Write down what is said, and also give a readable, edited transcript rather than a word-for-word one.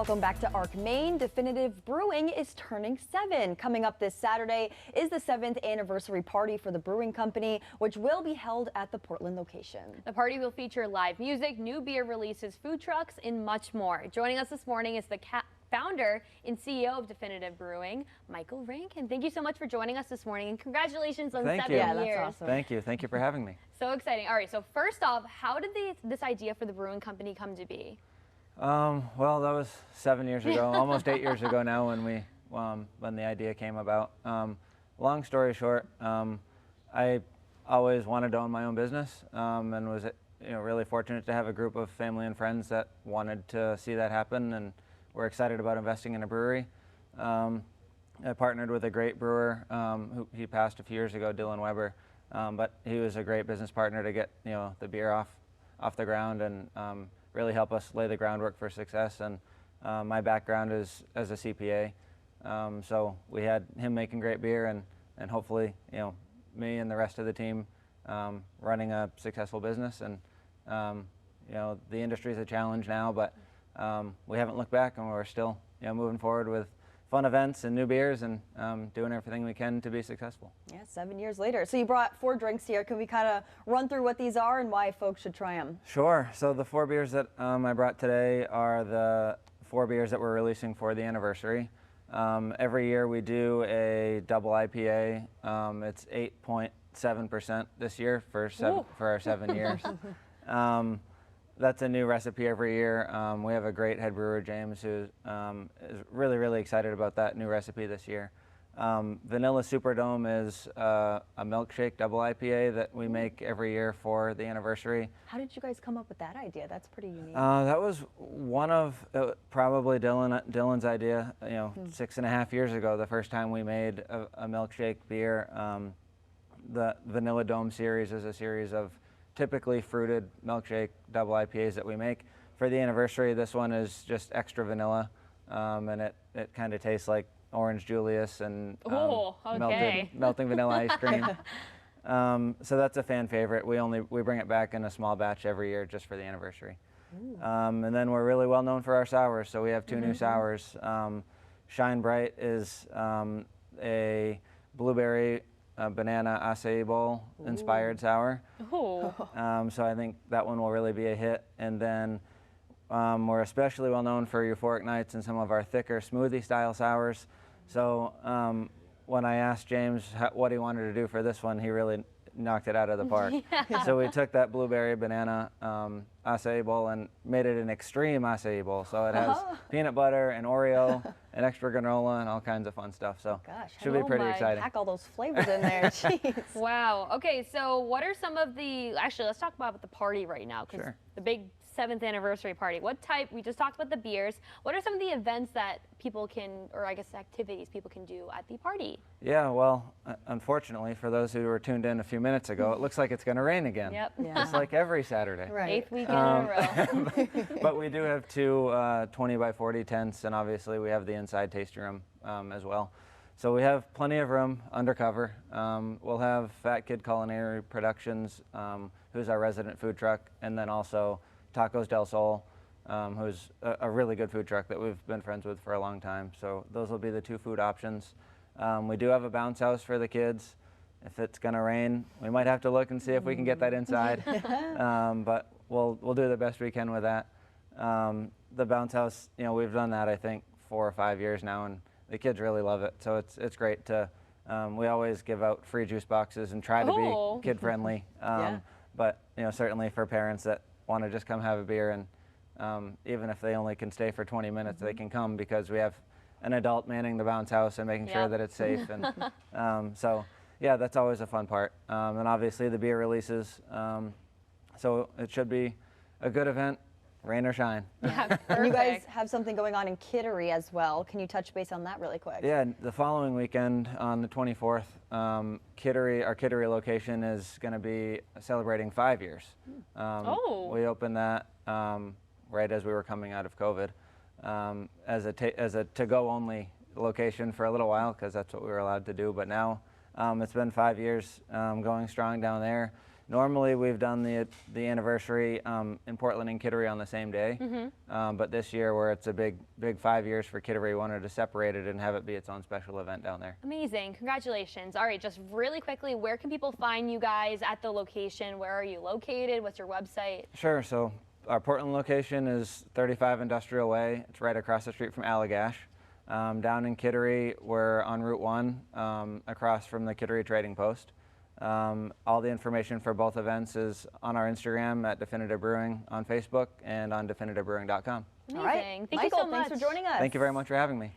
Welcome back to ARC Maine. Definitive Brewing is turning 7. Coming up this Saturday is the 7th anniversary party for the Brewing Company, which will be held at the Portland location. The party will feature live music, new beer releases, food trucks, and much more. Joining us this morning is the founder and CEO of Definitive Brewing, Michael Rankin. Thank you so much for joining us this morning, and congratulations on 7 years. Yeah, that's awesome. Thank you. Thank you for having me. So exciting. All right, so first off, how did this idea for the Brewing Company come to be? Well, that was 7 years ago, almost 8 years ago now when the idea came about. Long story short, I always wanted to own my own business and was really fortunate to have a group of family and friends that wanted to see that happen and were excited about investing in a brewery. I partnered with a great brewer he passed a few years ago, Dylan Weber, but he was a great business partner to get the beer off the ground and really help us lay the groundwork for success. And my background is as a CPA, so we had him making great beer and hopefully me and the rest of the team running a successful business. And the industry is a challenge now, but we haven't looked back, and we're still moving forward with fun events and new beers and doing everything we can to be successful. Yeah, 7 years later. So you brought 4 drinks here. Can we kind of run through what these are and why folks should try them? Sure. So the 4 beers that I brought today are the 4 beers that we're releasing for the anniversary. Every year we do a double IPA. It's 8.7% this year for our 7 years. That's a new recipe every year. We have a great head brewer, James, who is really, really excited about that new recipe this year. Vanilla Superdome is a milkshake double IPA that we make every year for the anniversary. How did you guys come up with that idea? That's pretty unique. That was one of probably Dylan's idea. 6.5 years ago, the first time we made a milkshake beer. The Vanilla Dome series is a series of typically fruited milkshake double IPAs that we make. For the anniversary, this one is just extra vanilla, and it kind of tastes like Orange Julius and melting vanilla ice cream. So that's a fan favorite. We bring it back in a small batch every year just for the anniversary. And then we're really well known for our sours, so we have 2 new sours. Shine Bright is a blueberry banana acai bowl inspired sour. So I think that one will really be a hit. And then we're especially well known for Euphoric Nights and some of our thicker smoothie style sours. So when I asked James what he wanted to do for this one, he really knocked it out of the park. Yeah. So we took that blueberry banana acai bowl and made it an extreme acai bowl. So it has peanut butter and Oreo and extra granola and all kinds of fun stuff. So should be pretty exciting. Pack all those flavors in there. Jeez. Wow. Okay, so what are some of actually, let's talk about the party right now, because the big 7th anniversary party. We just talked about the beers. What are some of the events that people can, or I guess activities people can do at the party? Yeah, well, unfortunately, for those who were tuned in a few minutes ago, it looks like it's going to rain again. Yep. Yeah. Just like every Saturday. Right. 8th weekend in a row. But we do have 2 20 by 40 tents, and obviously we have the inside tasting room as well. So we have plenty of room undercover. We'll have Fat Kid Culinary Productions, who's our resident food truck, and then also Tacos del Sol, who's a really good food truck that we've been friends with for a long time. So those will be the 2 food options. We do have a bounce house for the kids. If it's going to rain, we might have to look and see if we can get that inside. But we'll do the best we can with that. The bounce house, we've done that I think 4 or 5 years now, and the kids really love it. So it's great to. We always give out free juice boxes and try to be kid friendly. But certainly for parents that want to just come have a beer, and even if they only can stay for 20 minutes, they can come, because we have an adult manning the bounce house and making sure that it's safe. And so yeah, that's always a fun part. And obviously the beer releases. So it should be a good event, rain or shine. Yeah, and you guys have something going on in Kittery as well. Can you touch base on that really quick? Yeah, the following weekend on the 24th, our Kittery location is going to be celebrating 5 years. We opened that right as we were coming out of COVID as a to-go only location for a little while, because that's what we were allowed to do. But now it's been 5 years going strong down there. Normally we've done the anniversary in Portland and Kittery on the same day, but this year, where it's a big 5 years for Kittery, we wanted to separate it and have it be its own special event down there. Amazing, congratulations. All right, just really quickly, where can people find you guys at the location? Where are you located? What's your website? Sure, so our Portland location is 35 Industrial Way. It's right across the street from Allagash. Down in Kittery, we're on Route 1, across from the Kittery Trading Post. All the information for both events is on our Instagram at Definitive Brewing, on Facebook, and on definitivebrewing.com. Amazing. All right, Thank Michael, you so much. thanks for joining us. Thank you very much for having me.